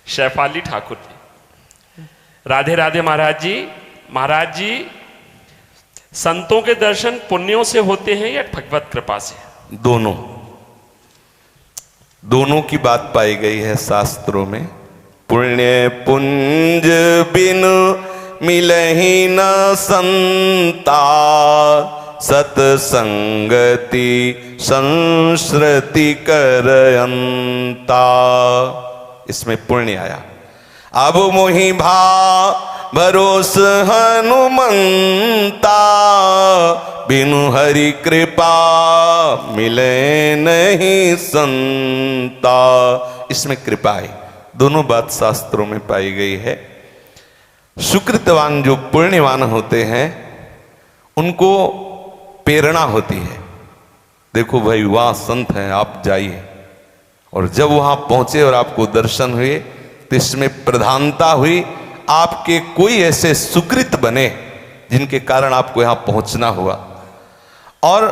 शैफाली ठाकुर जी। राधे राधे महाराज जी। महाराज जी, संतों के दर्शन पुण्यों से होते हैं या भगवत कृपा से? दोनों, दोनों की बात पाई गई है शास्त्रों में। पुण्य पुंज बिन मिलहि न संता, सतसंगति संस्कृति करयंता। इसमें पुण्य आया। अब मोहि भा भरोस हनुमंता, बिनु हरि कृपा मिले नहीं संता। इसमें कृपा है। दोनों बात शास्त्रों में पाई गई है। सुकृतवान जो पुण्यवान होते हैं उनको प्रेरणा होती है, देखो भाई वहां संत हैं, आप जाइए। और जब वहां पहुंचे और आपको दर्शन हुए तो इसमें प्रधानता हुई आपके कोई ऐसे सुकृत बने जिनके कारण आपको यहां पहुंचना हुआ, और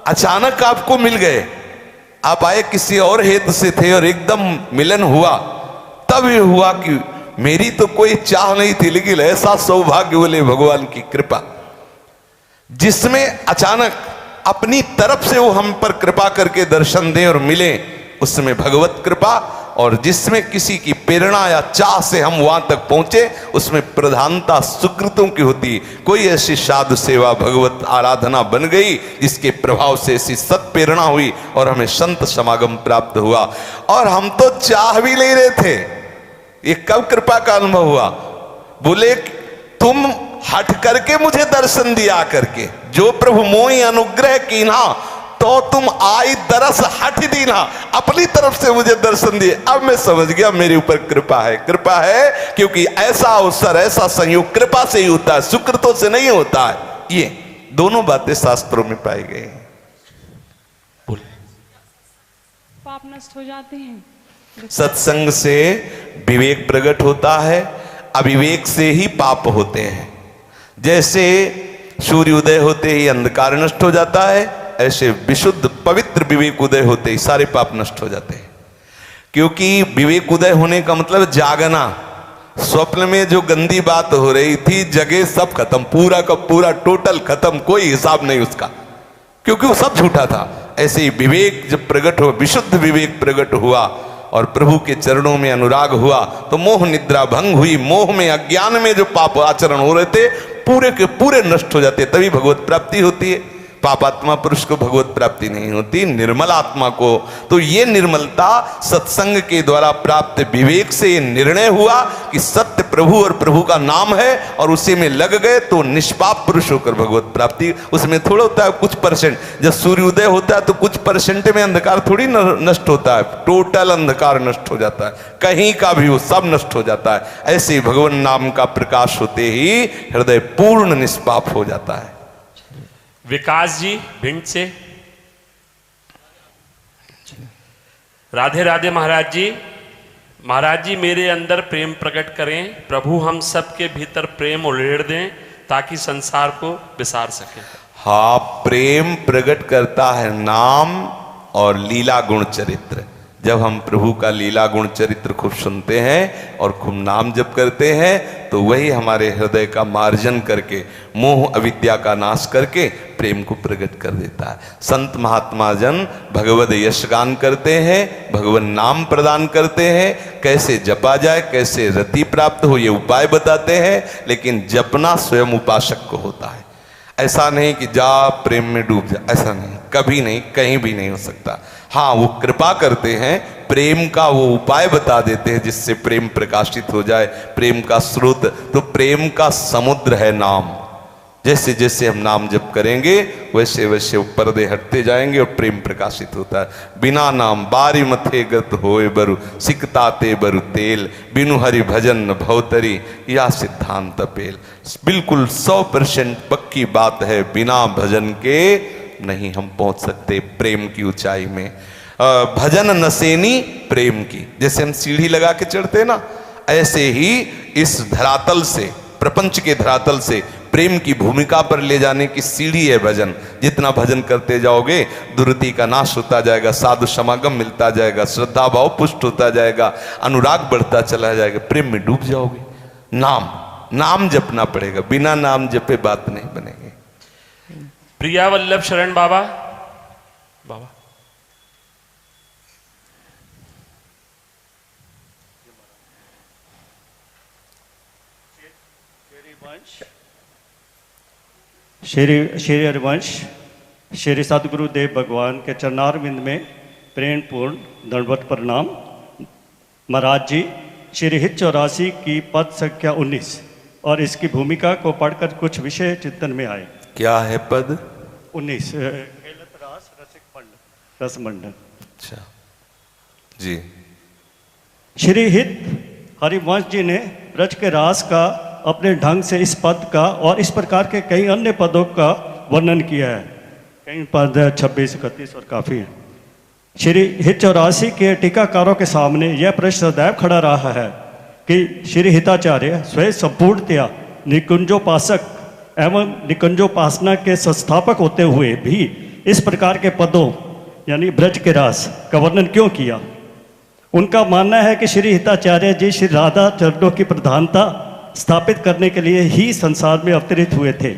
अचानक आपको मिल गए। आप आए किसी और हेतु से थे और एकदम मिलन हुआ। तब ये हुआ कि मेरी तो कोई चाह नहीं थी, लेकिन ऐसा सौभाग्य बोले भगवान की कृपा, जिसमें अचानक अपनी तरफ से वो हम पर कृपा करके दर्शन दें और मिले, उसमें भगवत कृपा। और जिसमें किसी की प्रेरणा या चाह से हम वहां तक पहुंचे, उसमें प्रधानता सुकृतों की होती। कोई ऐसी साधु सेवा भगवत आराधना बन गई जिसके प्रभाव से ऐसी सत प्रेरणा हुई और हमें संत समागम प्राप्त हुआ। और हम तो चाह भी ले रहे थे। ये कब कृपा का अनुभव हुआ? बोले तुम हट करके मुझे दर्शन दिया करके, जो प्रभु मोहि अनुग्रह कीन्हा, तो तुम आई दरस हट दीना, अपनी तरफ से मुझे दर्शन दिए। अब मैं समझ गया मेरे ऊपर कृपा है। कृपा है क्योंकि ऐसा अवसर, ऐसा संयोग कृपा से ही होता है, सुकृतों से नहीं होता है। ये दोनों बातें शास्त्रों में पाई गई हैं। पाप नष्ट हो जाते हैं। सत्संग से विवेक प्रकट होता है, अविवेक से ही पाप होते हैं। जैसे सूर्योदय होते ही अंधकार नष्ट हो जाता है, ऐसे विशुद्ध पवित्र विवेक उदय होते ही सारे पाप नष्ट हो जाते हैं। क्योंकि विवेक उदय होने का मतलब जागना। स्वप्न में जो गंदी बात हो रही थी, जगह सब खत्म, पूरा का पूरा टोटल खत्म, कोई हिसाब नहीं उसका, क्योंकि वो सब झूठा था। ऐसे ही विवेक जब प्रकट हुआ, विशुद्ध विवेक प्रकट हुआ और प्रभु के चरणों में अनुराग हुआ, तो मोह निद्रा भंग हुई। मोह में, अज्ञान में जो पाप आचरण हो रहे थे पूरे के पूरे नष्ट हो जाते, तभी भगवत प्राप्ति होती है। पापात्मा पुरुष को भगवत प्राप्ति नहीं होती, निर्मल आत्मा को। तो ये निर्मलता सत्संग के द्वारा प्राप्त विवेक से ये निर्णय हुआ कि सत्य प्रभु और प्रभु का नाम है, और उसी में लग गए तो निष्पाप पुरुष होकर भगवत प्राप्ति। उसमें थोड़ा होता है कुछ परसेंट, जब सूर्योदय होता है तो कुछ परसेंट में अंधकार थोड़ी नष्ट होता है, टोटल अंधकार नष्ट हो जाता है, कहीं का भी वो सब नष्ट हो जाता है। ऐसे ही भगवान नाम का प्रकाश होते ही हृदय पूर्ण निष्पाप हो जाता है। विकास जी भिंड से। राधे राधे महाराज जी। महाराज जी, मेरे अंदर प्रेम प्रकट करें, प्रभु हम सबके भीतर प्रेम उड़ेड़ दें ताकि संसार को विसार सके। हाँ, प्रेम प्रकट करता है नाम और लीला गुण चरित्र। जब हम प्रभु का लीला गुण चरित्र खूब सुनते हैं और खूब नाम जप करते हैं, तो वही हमारे हृदय का मार्जन करके, मोह अविद्या का नाश करके प्रेम को प्रकट कर देता है। संत महात्मा जन भगवद यशगान करते हैं, भगवान नाम प्रदान करते हैं, कैसे जपा जाए, कैसे रति प्राप्त हो, ये उपाय बताते हैं। लेकिन जपना स्वयं उपासक को होता है। ऐसा नहीं कि जा प्रेम में डूब जा, ऐसा नहीं, कभी नहीं, कहीं भी नहीं हो सकता। हाँ, वो कृपा करते हैं, प्रेम का वो उपाय बता देते हैं जिससे प्रेम प्रकाशित हो जाए, प्रेम का स्रोत। तो प्रेम का समुद्र है नाम। जैसे जैसे हम नाम जप करेंगे वैसे वैसे पर्दे हटते जाएंगे और प्रेम प्रकाशित होता है। बिना नाम बारी मथे गत होए बरु, सिकताते बरु तेल, बिनु हरि भजन न भवतरी, या सिद्धांत पेल। बिल्कुल 100% पक्की बात है, बिना भजन के नहीं हम पहुंच सकते प्रेम की ऊंचाई में। भजन नसेनी प्रेम की, जैसे हम सीढ़ी लगा के चढ़ते ना, ऐसे ही इस धरातल से, प्रपंच के धरातल से प्रेम की भूमिका पर ले जाने की सीढ़ी है भजन। जितना भजन करते जाओगे दुर्गति का नाश होता जाएगा, साधु समागम मिलता जाएगा, श्रद्धा भाव पुष्ट होता जाएगा, अनुराग बढ़ता चला जाएगा, प्रेम में डूब जाओगे। नाम जपना पड़ेगा, बिना नाम जपे बात नहीं बनेगी। प्रिया वल्लभ शरण बाबा। बाबा श्री हरिवंश श्री सदगुरुदेव भगवान के चरणारविंद में प्रेम पूर्ण दंडवत प्रणाम। महाराज जी, श्री हित 84 की पद संख्या 19 और इसकी भूमिका को पढ़कर कुछ विषय चिंतन में आए। क्या है पद 19? खेलत रास रसिक मंडल, रसमंडल। अच्छा जी। श्री हित हरिवंश जी ने ब्रज के रास का अपने ढंग से इस पद का और इस प्रकार के कई अन्य पदों का वर्णन किया है। कई पद 26, 31 और काफ़ी हैं। श्री हित 84 के टीकाकारों के सामने यह प्रश्न सदैव खड़ा रहा है कि श्री हिताचार्य स्वयं संपूर्णतया निकुंजोपासक एवं निकुंजोपासना के संस्थापक होते हुए भी इस प्रकार के पदों यानी ब्रज के रास का वर्णन क्यों किया। उनका मानना है कि श्री हिताचार्य जी श्री राधा चरणों की प्रधानता स्थापित करने के लिए ही संसार में अवतरित हुए थे।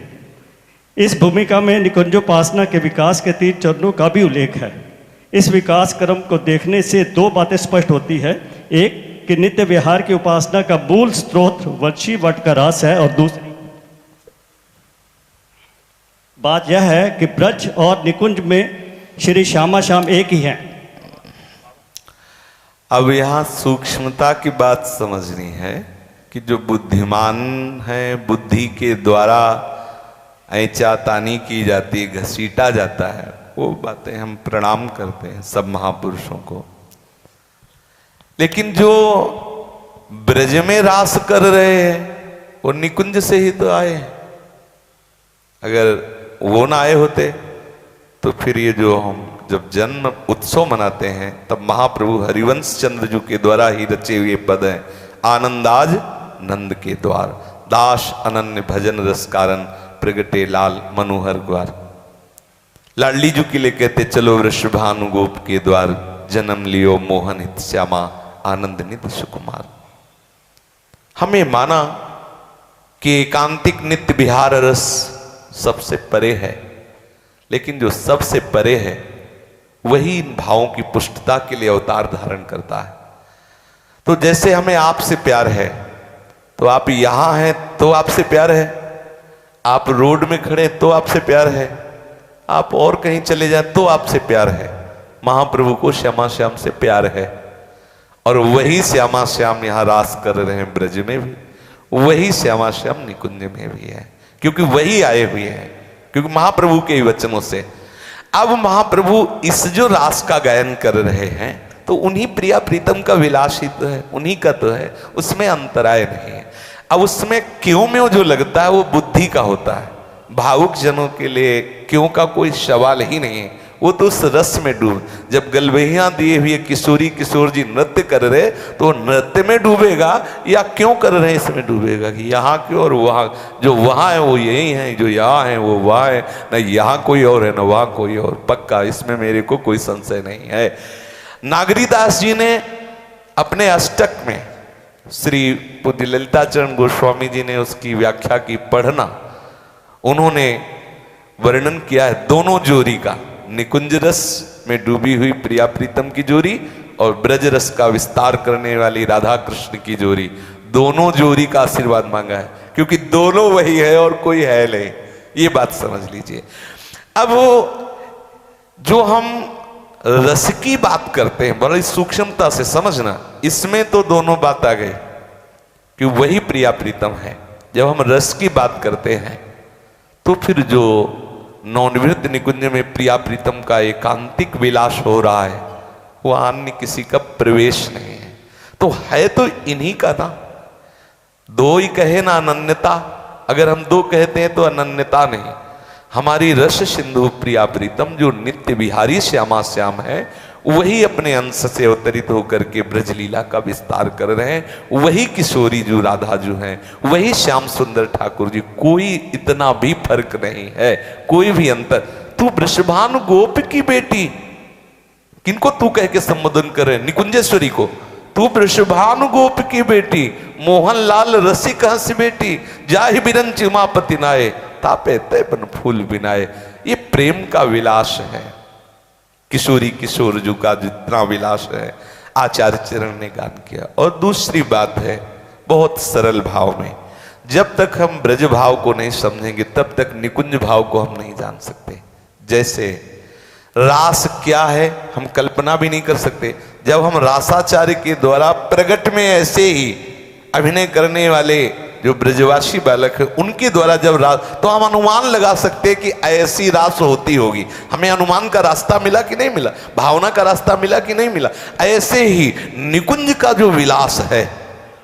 इस भूमिका में निकुंजोपासना के विकास के 3 चरणों का भी उल्लेख है। इस विकास क्रम को देखने से 2 बातें स्पष्ट होती है। एक कि नित्य विहार की उपासना का मूल स्रोत वंशी वट का रास है, और दूसरी बात यह है कि ब्रज और निकुंज में श्री श्यामा श्याम एक ही हैं। अब यहाँ सूक्ष्मता की बात समझनी है कि जो बुद्धिमान है, बुद्धि के द्वारा ऐंचा तानी की जाती है, घसीटा जाता है, वो बातें हम प्रणाम करते हैं सब महापुरुषों को। लेकिन जो ब्रज में रास कर रहे हैं वो निकुंज से ही तो आए हैं। अगर वो ना आए होते तो फिर ये जो हम जब जन्म उत्सव मनाते हैं तब महाप्रभु हरिवंश चंद्र जी के द्वारा ही रचे हुए पद हैं। आनंदाज नंद के द्वार, दास अनन्य भजन रस कारण, प्रगटे लाल मनोहर ग्वार। लाडली जी के लिए कहते चलो वृषभानु गोप के द्वार, जन्म लियो मोहन हित श्यामा, आनंद निध सुकुमार। हमें माना कि एकांतिक नित्य विहार रस सबसे परे है, लेकिन जो सबसे परे है वही इन भावों की पुष्टता के लिए अवतार धारण करता है। तो जैसे हमें आपसे प्यार है, तो आप यहां हैं तो आपसे प्यार है, आप रोड में खड़े तो आपसे प्यार है, आप और कहीं चले जाए तो आपसे प्यार है। महाप्रभु को श्यामा श्याम से प्यार है, और वही श्यामा श्याम यहां रास कर रहे हैं ब्रज में भी, वही श्यामा श्याम निकुंज में भी है, क्योंकि वही आए हुए हैं, क्योंकि महाप्रभु के वचनों से। अब महाप्रभु इस जो रास का गायन कर रहे हैं तो उन्हीं प्रिया प्रीतम का विलास ही तो है, उन्हीं का तो है, उसमें अंतराय नहीं है। अब उसमें क्यों में जो लगता है वो बुद्धि का होता है, भावुक जनों के लिए क्यों का कोई सवाल ही नहीं है। वो तो उस रस में डूब, जब गलबहियां दिए हुए किशोरी किशोर जी नृत्य कर रहे तो नृत्य में डूबेगा या क्यों कर रहे हैं इसमें डूबेगा, कि यहाँ क्यों और वहाँ, जो वहाँ है वो यही है, जो यहाँ है वो वहाँ है, न यहाँ कोई और है न वहाँ कोई और, पक्का इसमें मेरे को कोई संशय नहीं है। नागरीदास जी ने अपने अष्टक में, श्री पूज्य ललिताचरण गोस्वामी जी ने उसकी व्याख्या की, पढ़ना, उन्होंने वर्णन किया है दोनों जोड़ी का, निकुंज रस में डूबी हुई प्रिया प्रीतम की जोड़ी और ब्रज रस का विस्तार करने वाली राधा कृष्ण की जोड़ी, दोनों जोड़ी का आशीर्वाद मांगा है, क्योंकि दोनों वही है और कोई है नहीं, ये बात समझ लीजिए। अब जो हम रस की बात करते हैं बड़ी सूक्ष्मता से समझना, इसमें तो दोनों बात आ गई कि वही प्रिया प्रीतम है। जब हम रस की बात करते हैं तो फिर जो नौनिवृत्त निकुंज में प्रिया प्रीतम का एकांतिक विलास हो रहा है वो अन्य किसी का प्रवेश नहीं है, तो है तो इन्हीं का ना। दो ही कहे ना अनन्यता, अगर हम दो कहते हैं तो अनन्यता नहीं। हमारी रस सिंधु प्रिया प्रीतम जो नित्य विहारी श्यामा श्याम है वही अपने अंश से अवतरित होकर के ब्रजलीला का विस्तार कर रहे हैं। वही किशोरी जो राधा जो हैं, वही श्याम सुंदर ठाकुर जी। कोई इतना भी फर्क नहीं है, कोई भी अंतर। तू वृषभानु गोप की बेटी, किनको तू कह के संबोधन कर रहे? निकुंजेश्वरी को। तू वृषभानु गोप की बेटी, मोहनलाल रसिक हंस बेटी, जाहि बिरंच उमापति नाये, तापे तैपन फूल बिनाए। ये प्रेम का विलास है, किशोरी किशोर जो का जितना विलास है आचार्य चरण ने गान किया। और दूसरी बात है, बहुत सरल भाव में, जब तक हम ब्रज भाव को नहीं समझेंगे तब तक निकुंज भाव को हम नहीं जान सकते। जैसे रास क्या है हम कल्पना भी नहीं कर सकते। जब हम रासाचार्य के द्वारा प्रगट में ऐसे ही अभिनय करने वाले जो ब्रजवासी बालक है उनके द्वारा जब रास, तो हम अनुमान लगा सकते हैं कि ऐसी रास होती होगी। हमें अनुमान का रास्ता मिला कि नहीं मिला, भावना का रास्ता मिला कि नहीं मिला। ऐसे ही निकुंज का जो विलास है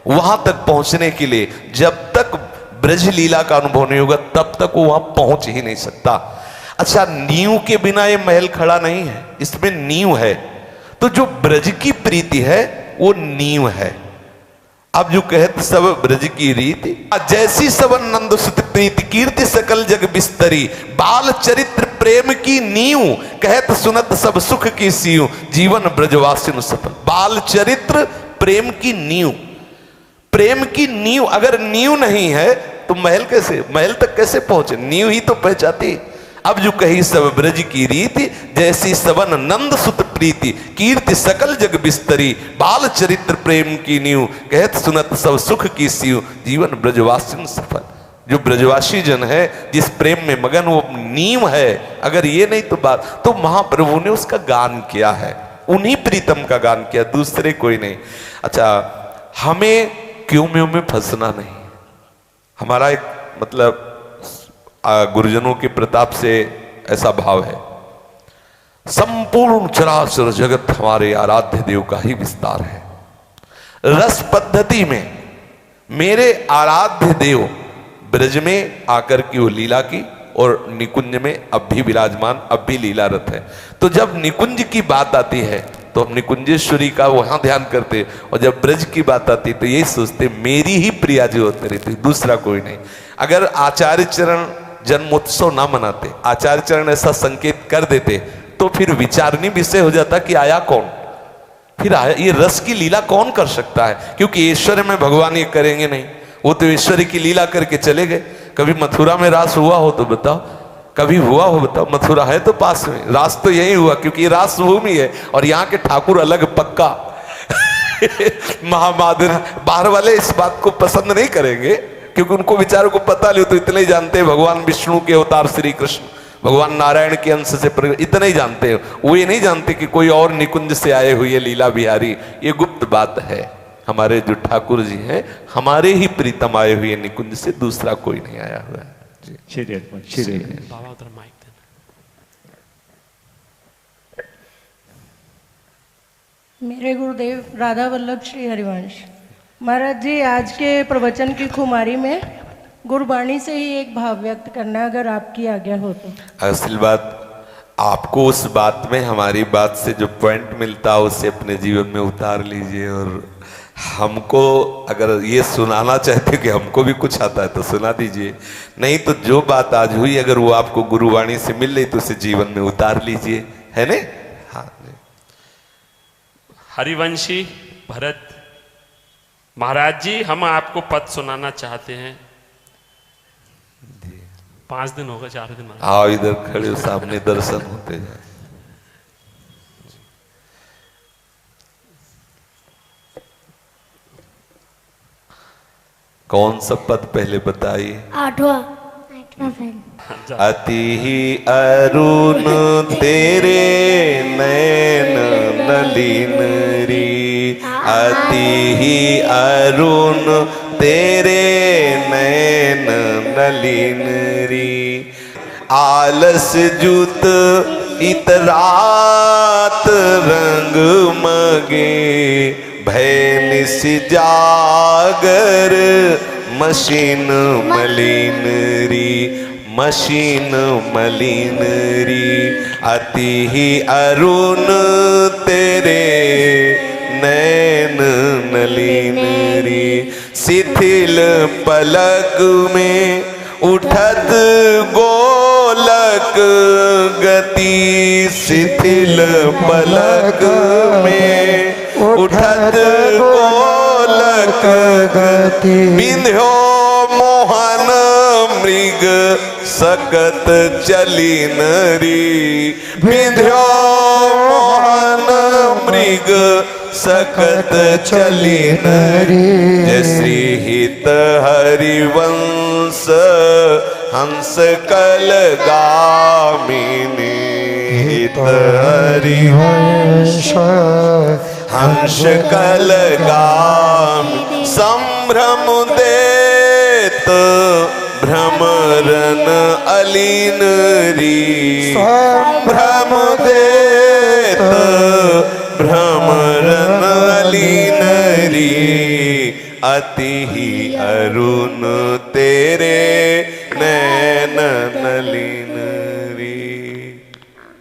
वहां तक पहुंचने के लिए जब तक ब्रज लीला का अनुभव नहीं होगा तब तक वो वहां पहुंच ही नहीं सकता। अच्छा, नींव के बिना ये महल खड़ा नहीं है, इसमें नींव है। तो जो ब्रज की प्रीति है वो नींव है। अब जो कहत सब ब्रज की रीति, जैसी सब नंद सुत प्रीति, कीर्ति सकल जग बिस्तरी, बाल चरित्र प्रेम की नींव, कहत सुनत सब सुख की सीव, जीवन ब्रजवासिन सफल। बाल चरित्र प्रेम की नींव, प्रेम की नींव। अगर नींव नहीं है तो महल कैसे, महल तक कैसे पहुंचे? नींव ही तो पहचाती। अब जो कही सब ब्रज की रीति, जैसी सबन नंद सुत प्रीति, कीर्ति सकल जग बिस्तरी, बाल चरित्र प्रेम की नींव, कहत सुनत सब सुख की सीव, जीवन ब्रजवासिन सफल। जो ब्रजवासी जन है जिस प्रेम में मगन वो नींव है। अगर ये नहीं तो बात, तो महाप्रभु ने उसका गान किया है, उन्हीं प्रीतम का गान किया, दूसरे कोई नहीं। अच्छा, हमें क्यों में फंसना नहीं। हमारा एक मतलब गुरुजनों के प्रताप से ऐसा भाव है, संपूर्ण चराचर जगत हमारे आराध्य देव का ही विस्तार है। रस पद्धति में मेरे आराध्य देव ब्रज में आकर के वो लीला की और निकुंज में अब भी विराजमान, अब भी लीलारत है। तो जब निकुंज की बात आती है तो हम निकुंजेश्वरी का वहां ध्यान करते, और जब ब्रज की बात आती तो यही सोचते मेरी ही प्रिया जो होती रहती, दूसरा कोई नहीं। अगर आचार्य चरण जन्मोत्सव ना मनाते, आचार्य चरण ऐसा संकेत कर देते, तो फिर विचारणीय विषय हो जाता कि आया कौन, फिर आया ये रस की लीला कौन कर सकता है। क्योंकि ऐश्वर्य में भगवान ये करेंगे नहीं, वो तो ऐश्वर्य की लीला करके चले गए। कभी मथुरा में रास हुआ हो तो बताओ, कभी हुआ हो बताओ? मथुरा है तो पास में, रास तो यही हुआ क्योंकि ये रास भूमि है और यहाँ के ठाकुर अलग पक्का महामादुर। बाहर वाले इस बात को पसंद नहीं करेंगे क्योंकि उनको विचारों को पता नहीं, तो इतने ही जानते हैं भगवान विष्णु के अवतार श्री कृष्ण, भगवान नारायण के अंश से प्रकट, इतना ही जानते हैं। वो ये नहीं जानते कि कोई और निकुंज से आए हुए लीला बिहारी, ये गुप्त बात है। हमारे जो ठाकुर जी हैं हमारे ही प्रीतम आए हुए निकुंज से, दूसरा कोई नहीं आया हुआ है। श्री बाबा उधर माइक देना। मेरे गुरुदेव राधा वल्लभ श्री हरिवंश महाराज जी, आज के प्रवचन की खुमारी में गुरबाणी से ही एक भाव व्यक्त करना, अगर आपकी आज्ञा हो तो। असल बात, आपको उस बात में हमारी बात से जो पॉइंट मिलता है उसे अपने जीवन में उतार लीजिए, और हमको अगर ये सुनाना चाहते कि हमको भी कुछ आता है तो सुना दीजिए, नहीं तो जो बात आज हुई अगर वो आपको गुरुवाणी से मिल रही तो उसे जीवन में उतार लीजिए, है ना? हाँ। हरिवंशी भरत महाराज जी, हम आपको पद सुनाना चाहते हैं। 5 दिन होगा, 4 दिन। आओ इधर खड़े हो, सामने दर्शन होते जाए। कौन सा पद पहले बताइए? 8वां अति ही अरुण तेरे नैन नलिन री, अति ही अरुण तेरे नैन नलिन री, आलस जुत इतरात रंग मगे, भय निस जागर मशीन मलिन री, मशीन मलिन री, अति ही अरुण तेरे नैन नलिन री। शिथिल पलक में उठत गोलक गति, शिथिल पलक में उठत गोलक गति। विंध्यो मोहन मृग सकत चली नरी, विंध्यो मोहन मृग सकत चली नरी। जय श्री हित हरिवंश हंस कल गामिनी, हित हरिवंश हंस कल गामिनी। संभ्रम देत भ्रमरन अलीन री, संभ्रम देत भ्रमरन अलीन री। अति ही अरुण तेरे नैन नलिन री।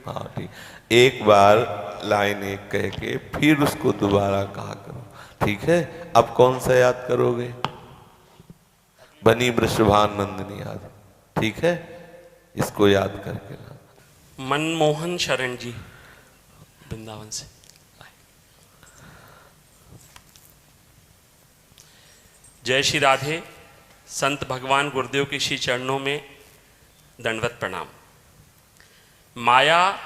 हाँ ठीक, एक बार लाइन एक कह के फिर उसको दोबारा कहा करो, ठीक है। अब कौन सा याद करोगे? बनी वृषभानंदिनी याद, ठीक है, इसको याद करके ला। मनमोहन शरण जी वृंदावन से। जय श्री राधे। संत भगवान गुरुदेव के श्री चरणों में दंडवत प्रणाम। माया,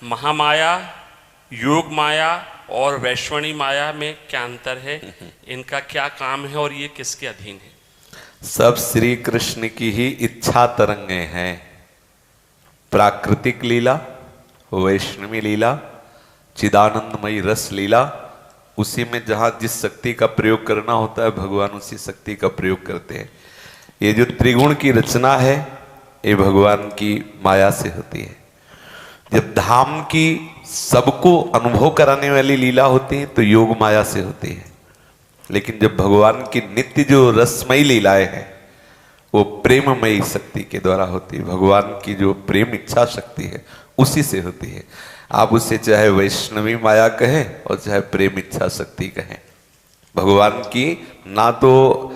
महामाया, योग माया और वैश्वणी माया में क्या अंतर है? इनका क्या काम है और ये किसके अधीन है? सब श्री कृष्ण की ही इच्छा तरंगे हैं। प्राकृतिक लीला, वैष्णवी लीला, चिदानंदमयी रस लीला, उसी में जहां जिस शक्ति का प्रयोग करना होता है भगवान उसी शक्ति का प्रयोग करते हैं। ये जो त्रिगुण की रचना है ये भगवान की माया से होती है। जब धाम की सबको अनुभव कराने वाली लीला होती है तो योग माया से होती है, लेकिन जब भगवान की नित्य जो रसमयी लीलाएं हैं वो प्रेममयी शक्ति के द्वारा होती है। भगवान की जो प्रेम इच्छा शक्ति है उसी से होती है। आप उसे चाहे वैष्णवी माया कहें और चाहे प्रेम इच्छा शक्ति कहें। भगवान की ना तो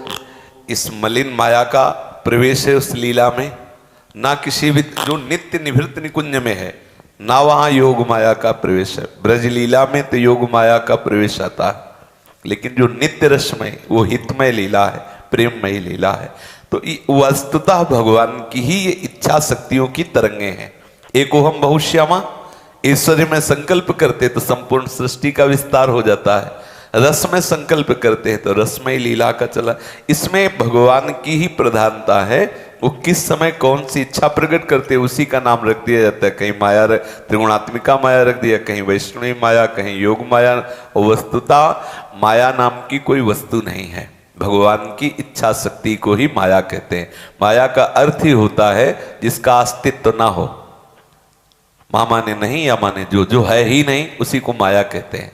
इस मलिन माया का प्रवेश है उस लीला में, ना किसी भी जो नित्य निवृत्त निकुंज में है, ना वहां योग माया का प्रवेश है। ब्रज लीला में तो योग माया का प्रवेश आता है, लेकिन जो नित्य रसमय वो हितमय लीला है, प्रेममय लीला है। तो वस्तुतः भगवान की ही ये इच्छा शक्तियों की तरंगे हैं। एकोहम बहुश्यामा, ऐश्वर्य में संकल्प करते तो संपूर्ण सृष्टि का विस्तार हो जाता है। रस में संकल्प करते हैं तो रसमय लीला का चला। इसमें भगवान की ही प्रधानता है। वो किस समय कौन सी इच्छा प्रकट करते हैं उसी का नाम रख दिया जाता है। कहीं माया त्रिगुणात्मिका माया रख दिया, कहीं वैष्णवी माया, कहीं योग माया। वस्तुतः माया नाम की कोई वस्तु नहीं है, भगवान की इच्छा शक्ति को ही माया कहते हैं। माया का अर्थ ही होता है जिसका अस्तित्व ना हो। मां माने नहीं या माने जो है ही नहीं उसी को माया कहते हैं।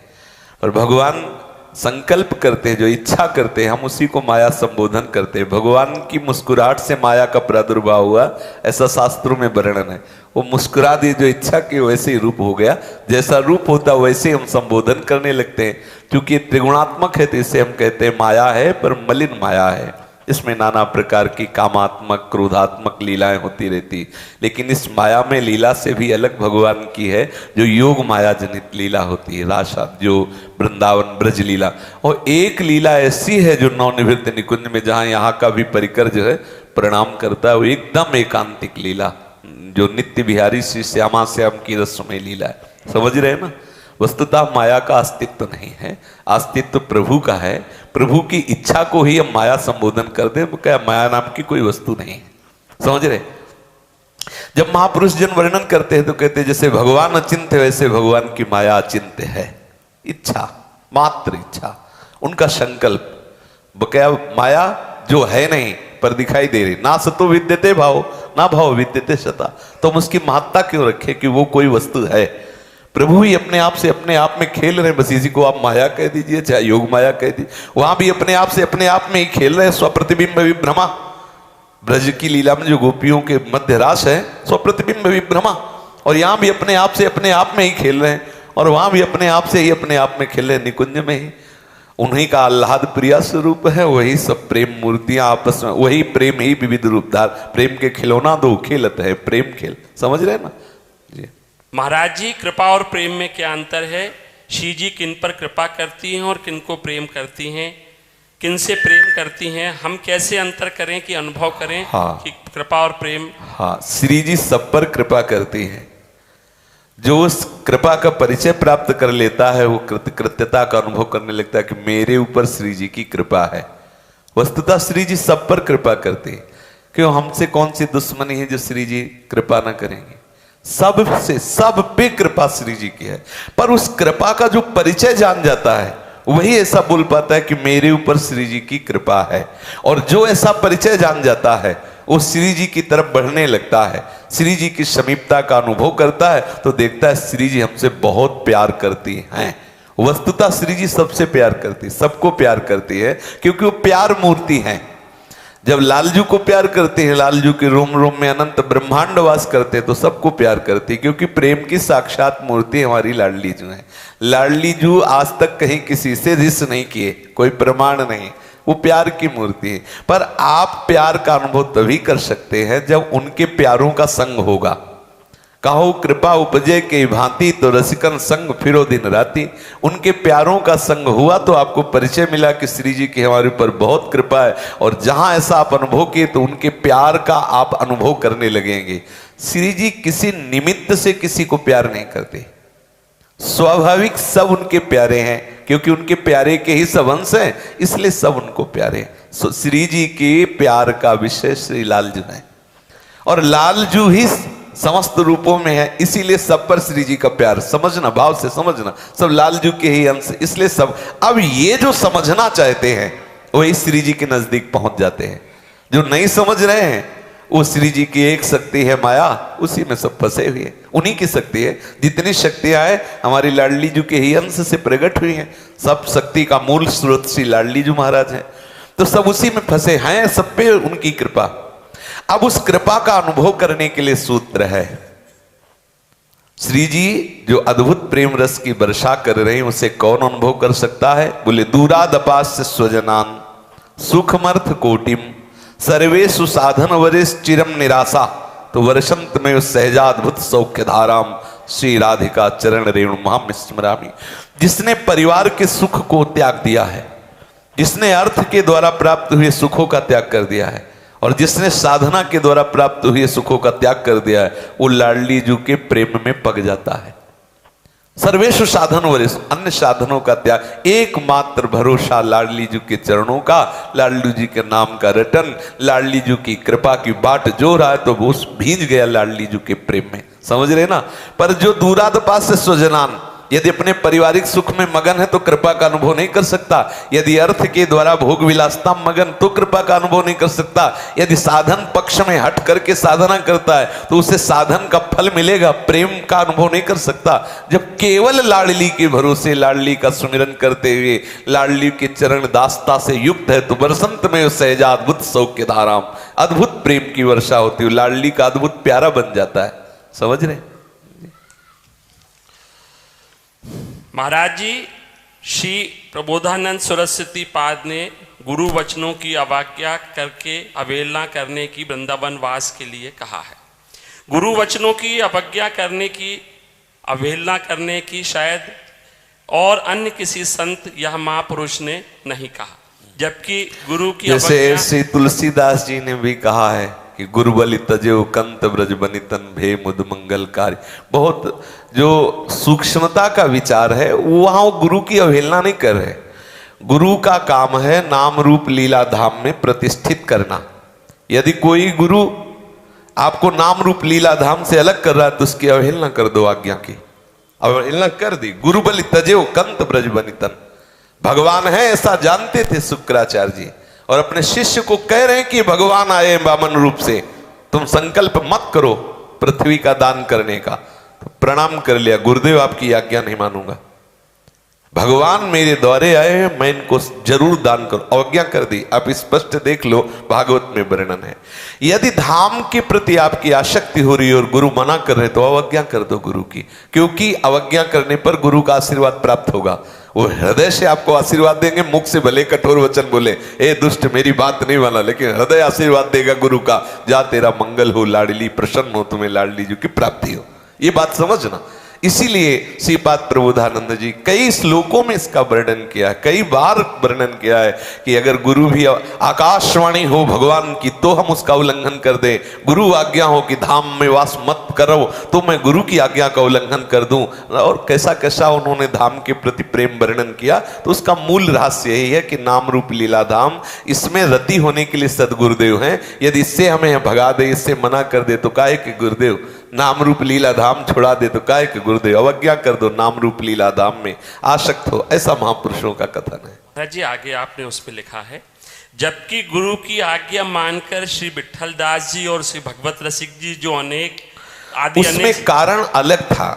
और भगवान संकल्प करते हैं, जो इच्छा करते हैं हम उसी को माया संबोधन करते हैं। भगवान की मुस्कुराहट से माया का प्रादुर्भाव हुआ ऐसा शास्त्रों में वर्णन है। वो मुस्कुरा दी, जो इच्छा की वैसे ही रूप हो गया। जैसा रूप होता वैसे हम संबोधन करने लगते हैं। क्योंकि त्रिगुणात्मक है तो इसे हम कहते हैं माया है, पर मलिन माया है। इसमें नाना प्रकार की कामात्मक क्रोधात्मक लीलाएं होती रहती, लेकिन इस माया में लीला से भी अलग भगवान की है जो योग माया जनित लीला होती है, राशा जो वृंदावन ब्रज लीला। और एक लीला ऐसी है जो नवनिवृत्त निकुंज में जहां यहाँ का भी परिकर जो है प्रणाम करता है, वो एकदम एकांतिक लीला जो नित्य बिहारी श्री श्यामा श्याम की रसमय लीला है। समझ रहे हैं ना? वस्तुतः माया का अस्तित्व नहीं है, अस्तित्व प्रभु का है। प्रभु की इच्छा को ही हम माया संबोधन कर दें, क्या माया नाम की कोई वस्तु नहीं है। समझ रहे? जब महापुरुष जन वर्णन करते हैं तो कहते हैं जैसे भगवान अचिंत्य वैसे भगवान की माया अचिंत्य है। इच्छा, मात्र इच्छा, उनका संकल्प। क्या माया जो है नहीं पर दिखाई दे रही, ना सतो विद्यते भाव ना भाव विद्यते सता, तो हम उसकी महत्ता क्यों रखें कि वो कोई वस्तु है। प्रभु ही अपने आप से अपने आप में खेल रहे हैं। बस इसी को आप माया कह दीजिए चाहे योग माया कह दीजिए, वहां भी अपने आप से अपने आप में ही खेल रहे हैं। स्वप्रतिबिंब विभ्रमा, ब्रज की लीला में जो गोपियों के मध्य रास है सो प्रतिबिंब विभ्रमा, और यहां भी अपने आप से अपने आप में ही खेल रहे हैं, और वहां भी अपने आप से ही अपने आप में खेल रहे हैं, निकुंज में ही। उन्हीं का आह्लाद प्रिया स्वरूप है, वही सब प्रेम मूर्तियां आपस में, वही प्रेम ही विविध रूपधार, प्रेम के खिलौना दो खेलत है प्रेम खेल, समझ रहे हैं ना जी। महाराज जी, कृपा और प्रेम में क्या अंतर है? श्री जी किन पर कृपा करती हैं और किन को प्रेम करती हैं, किन से प्रेम करती हैं? हम कैसे अंतर करें कि अनुभव करें हाँ। कि कृपा और प्रेम? हाँ, श्री जी सब पर कृपा करती हैं। जो उस कृपा का परिचय प्राप्त कर लेता है वो कृतकृत्यता का अनुभव करने लगता है कि मेरे ऊपर श्री जी की कृपा है। वस्तुतः श्री जी सब पर कृपा करती है, क्यों हमसे कौन सी दुश्मनी है जो श्री जी कृपा ना करेंगे? सब से, सब पे कृपा श्री जी की है, पर उस कृपा का जो परिचय जान जाता है वही ऐसा बोल पाता है कि मेरे ऊपर श्री जी की कृपा है। और जो ऐसा परिचय जान जाता है वो श्री जी की तरफ बढ़ने लगता है, श्री जी की समीपता का अनुभव करता है, तो देखता है श्री जी हमसे बहुत प्यार करती हैं। वस्तुतः श्री जी सबसे प्यार करती है, सबको प्यार करती है, क्योंकि वो प्यार मूर्ति हैं। जब लालजू को प्यार करते हैं, लालजू के रोम रोम में अनंत ब्रह्मांड वास करते हैं, तो सबको प्यार करती है, क्योंकि प्रेम की साक्षात मूर्ति हमारी लाडली जू है। लाडली जू आज तक कहीं किसी से रिस नहीं किए, कोई प्रमाण नहीं, वो प्यार की मूर्ति है। पर आप प्यार का अनुभव तभी कर सकते हैं जब उनके प्यारों का संग होगा। कहो कृपा उपजे के भांति, तो रसिकन संग फिरो दिन राती। उनके प्यारों का संग हुआ तो आपको परिचय मिला कि श्री जी की हमारे ऊपर बहुत कृपा है, और जहां ऐसा आप अनुभव किए तो उनके प्यार का आप अनुभव करने लगेंगे। श्री जी किसी निमित्त से किसी को प्यार नहीं करते, स्वाभाविक सब उनके प्यारे हैं, क्योंकि उनके प्यारे के ही सब अंश हैं, इसलिए सब उनको प्यारे हैं। श्री जी के प्यार का विषय श्री लालजू है, और लालजू ही समस्त रूपों में है, इसीलिए सब पर श्री जी का प्यार। समझना, भाव से समझना, सब लालजू के ही अंश, इसलिए सब। अब ये जो समझना चाहते हैं वही श्री जी के नजदीक पहुंच जाते हैं। जो नहीं समझ रहे हैं वो श्री जी की एक शक्ति है माया, उसी में सब फंसे हुए हैं, उन्हीं की शक्ति है। जितनी शक्तियां हैं हमारी लाडली जू के ही अंश से प्रकट हुई हैं। सब शक्ति का मूल स्रोत श्री लाडली जू महाराज है, तो सब उसी में फंसे हैं, सब पे उनकी कृपा। अब उस कृपा का अनुभव करने के लिए सूत्र है। श्री जी जो अद्भुत प्रेम रस की वर्षा कर रहे हैं उसे कौन अनुभव कर सकता है? बोले दूरादपास्य स्वजनान सुखमर्थ कोटिम सर्वेषु साधन वरिष्ठ चिरम निराशा, तो वर्षंत में उस सहजाद्भुत सौख्य धाराम श्री राधिका चरण रेणु महाम स्मरामि। जिसने परिवार के सुख को त्याग दिया है, जिसने अर्थ के द्वारा प्राप्त हुए सुखों का त्याग कर दिया है, और जिसने साधना के द्वारा प्राप्त हुए सुखों का त्याग कर दिया है, वो लाडली जू के प्रेम में पग जाता है। सर्वेशु साधन वरिष्ठ, अन्य साधनों का त्याग, एकमात्र भरोसा लाडली जू के चरणों का, लाडली जी के नाम का रटन, लाडली जू की कृपा की बाट जो रहा है, तो वो भींज गया लाडली जू के प्रेम में। समझ रहे ना? पर जो दूरादपास से स्वजनान, यदि अपने पारिवारिक सुख में मगन है तो कृपा का अनुभव नहीं कर सकता। यदि अर्थ के द्वारा भोग विलासता मगन तो कृपा का अनुभव नहीं कर सकता। यदि साधन पक्ष में हट करके साधना करता है तो उसे साधन का फल मिलेगा, प्रेम का अनुभव नहीं कर सकता। जब केवल लाडली के भरोसे लाडली का सुमिरन करते हुए लाडली के चरण दास्ता से युक्त है, तो बरसंत में सहजा अद्भुत सौख्य धाराम, अद्भुत प्रेम की वर्षा होती है, लाडली का अद्भुत प्यारा बन जाता है। समझ रहे? महाराज जी, श्री प्रबोधानंद सरस्वती पाद ने गुरु वचनों की अवज्ञा करके अवहेलना करने की वृंदावन वास के लिए कहा है। गुरु वचनों की अवज्ञा करने की, अवहेलना करने की शायद और अन्य किसी संत या महापुरुष ने नहीं कहा, जबकि गुरु की जैसे श्री तुलसीदास जी ने भी कहा है कि गुरु बलि तजेउ कंत ब्रज बनितन भे मुद मंगलकारी। बहुत जो सूक्ष्मता का विचार है वहां वो गुरु की अवहेलना नहीं कर रहे। गुरु का काम है नाम रूप लीला धाम में प्रतिष्ठित करना। यदि कोई गुरु आपको नाम रूप लीला धाम से अलग कर रहा है तो उसकी अवहेलना कर दो, आज्ञा की अवहेलना कर दी। गुरु बलि तजेउ कंत ब्रज बनितन, भगवान है ऐसा जानते थे शुक्राचार्य जी, और अपने शिष्य को कह रहे हैं कि भगवान आए वामन रूप से, तुम संकल्प मत करो पृथ्वी का दान करने का। तो प्रणाम कर लिया, गुरुदेव आपकी आज्ञा नहीं मानूंगा। भगवान मेरे द्वारे आए हैं, मैं इनको जरूर दान करूं। अवज्ञा कर दी। आप स्पष्ट देख लो, भागवत में वर्णन है। यदि धाम के प्रति आपकी आसक्ति हो रही है और गुरु मना कर रहे तो अवज्ञा कर दो गुरु की, क्योंकि अवज्ञा करने पर गुरु का आशीर्वाद प्राप्त होगा। वो हृदय से आपको आशीर्वाद देंगे, मुख से भले कठोर वचन बोले, ए दुष्ट मेरी बात नहीं माना, लेकिन हृदय आशीर्वाद देगा गुरु का, जा तेरा मंगल हो लाडली, प्रसन्न हो तुम्हें लाडली जी की प्राप्ति हो। ये बात समझना। इसीलिए श्रीपाद प्रबोधानंद जी कई श्लोकों में इसका वर्णन किया है, कई बार वर्णन किया है कि अगर गुरु भी आकाशवाणी हो भगवान की तो हम उसका उल्लंघन कर दें, गुरु आज्ञा हो कि धाम में वास मत करो तो मैं गुरु की आज्ञा का उल्लंघन कर दूं। और कैसा कैसा उन्होंने धाम के प्रति प्रेम वर्णन किया। तो उसका मूल रहस्य यही है कि नाम रूप लीला धाम, इसमें रति होने के लिए सदगुरुदेव हैं। यदि इससे हमें भगा दे, इससे मना कर दे तो काहे के गुरुदेव, नाम रूप लीला धाम छुड़ा दे तो काहे के गुरुदेव, अवज्ञा कर दो, नाम रूप लीला धाम में आसक्त हो, ऐसा महापुरुषों का कथन है। जी आगे आपने उस पे लिखा है, जबकि गुरु की आज्ञा मानकर श्री विट्ठल दास जी और श्री भगवत रसिक जी जो अनेक आदि उसमें कारण अलग था,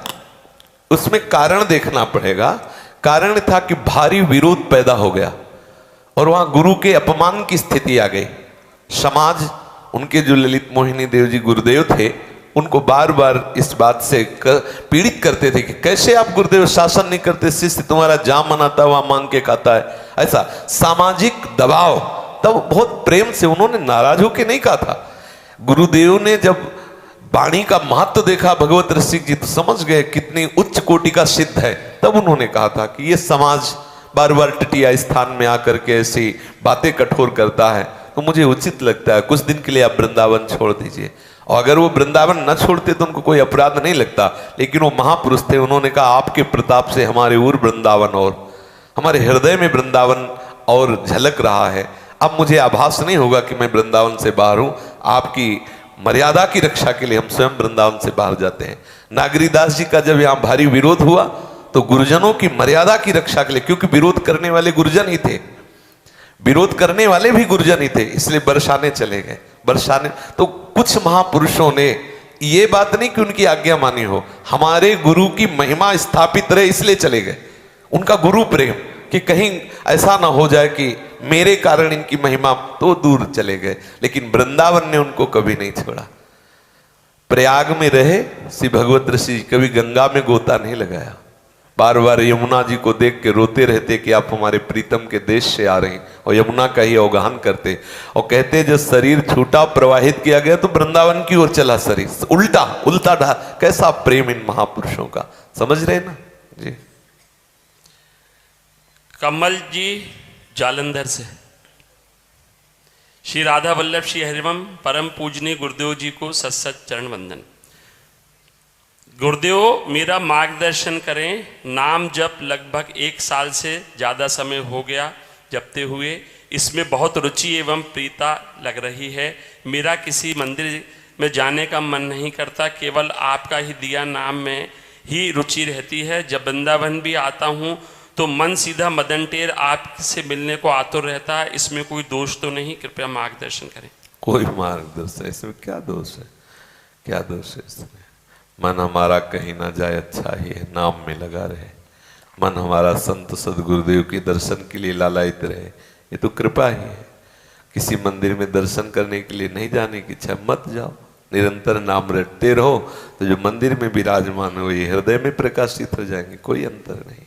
उसमें कारण देखना पड़ेगा। कारण था कि भारी विरोध पैदा हो गया और वहां गुरु के अपमान की स्थिति आ गई। समाज, उनके जो ललित मोहिनी देव जी गुरुदेव थे, उनको बार बार इस बात से पीड़ित करते थे कि कैसे आप गुरुदेव शासन नहीं करते, शिष्य तुम्हारा जहां मनाता वहां मांग के खाता है। ऐसा सामाजिक दबाव, तब बहुत प्रेम से उन्होंने नाराज होकर नहीं कहा था। गुरुदेव ने जब वाणी का महत्व देखा भगवत रसिक जी तो समझ गए कितनी उच्च कोटि का सिद्ध है। तब उन्होंने कहा था कि ये समाज बार बार टटिया स्थान में आकर के ऐसी बातें कठोर करता है, तो मुझे उचित लगता है कुछ दिन के लिए आप वृंदावन छोड़ दीजिए। और अगर वो वृंदावन न छोड़ते तो उनको कोई अपराध नहीं लगता, लेकिन वो महापुरुष थे। उन्होंने कहा आपके प्रताप से हमारे उर वृंदावन और हमारे हृदय में वृंदावन और झलक रहा है। अब मुझे आभास नहीं होगा कि मैं वृंदावन से बाहर हूं। आपकी मर्यादा की रक्षा के लिए हम स्वयं वृंदावन से बाहर जाते हैं। नागरीदास जी का जब यहाँ भारी विरोध हुआ तो गुरुजनों की मर्यादा की रक्षा के लिए, क्योंकि विरोध करने वाले गुरुजन ही थे, विरोध करने वाले भी गुरुजन ही थे, इसलिए बरसाने चले गए। बरसाने तो कुछ महापुरुषों ने ये बात नहीं कि उनकी आज्ञा मानी हो, हमारे गुरु की महिमा स्थापित रहे इसलिए चले गए। उनका गुरु प्रेम कि कहीं ऐसा ना हो जाए कि मेरे कारण इनकी महिमा, तो दूर चले गए। लेकिन वृंदावन ने उनको कभी नहीं छोड़ा। प्रयाग में रहे श्री भगवत ऋषि, कभी गंगा में गोता नहीं लगाया। बार बार यमुना जी को देख के रोते रहते कि आप हमारे प्रीतम के देश से आ रहे हैं, और यमुना का ही अवगाहन करते और कहते जब शरीर छूटा प्रवाहित किया गया तो वृंदावन की ओर चला शरीर, उल्टा उल्टा ढा। कैसा प्रेम इन महापुरुषों का, समझ रहे ना जी। कमल जी जालंधर से, श्री राधा वल्लभ श्री हरिवम परम पूजनीय गुरुदेव जी को सत सत चरण वंदन। गुरुदेव मेरा मार्गदर्शन करें, नाम जप लगभग 1 साल से ज़्यादा समय हो गया जपते हुए, इसमें बहुत रुचि एवं प्रीता लग रही है। मेरा किसी मंदिर में जाने का मन नहीं करता, केवल आपका ही दिया नाम में ही रुचि रहती है। जब वृंदावन भी आता हूँ तो मन सीधा मदन टेर आपसे मिलने को आतुर रहता है। इसमें कोई दोष तो नहीं, कृपया मार्गदर्शन करें। कोई मार्गदर्शन, इसमें क्या दोष है, क्या दोष है इसमें। मन हमारा कहीं ना जाए, अच्छा ही है, नाम में लगा रहे। मन हमारा संत सदगुरुदेव के दर्शन के लिए लालायित रहे, ये तो कृपा ही है। किसी मंदिर में दर्शन करने के लिए नहीं जाने की इच्छा, मत जाओ, निरंतर नाम रटते रहो, तो जो मंदिर में विराजमान हो ये हृदय में प्रकाशित हो जाएंगे, कोई अंतर नहीं।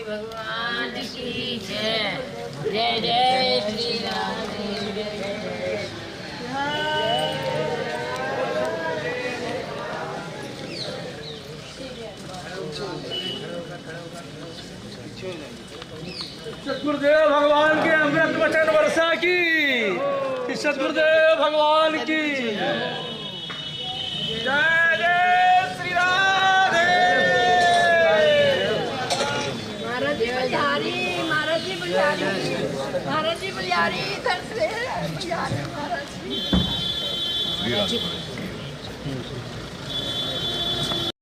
भगवान की जय जय जय श्री राम। सतगुरुदेव भगवान के अमृत वचन वर्षा की, सतगुरुदेव भगवान की जय जय श्री राधे। महाराज जी बलिहारी, महाराज जी बलिहारी, महाराज जी बलिहारी, इधर से बलिहारी महाराज जी।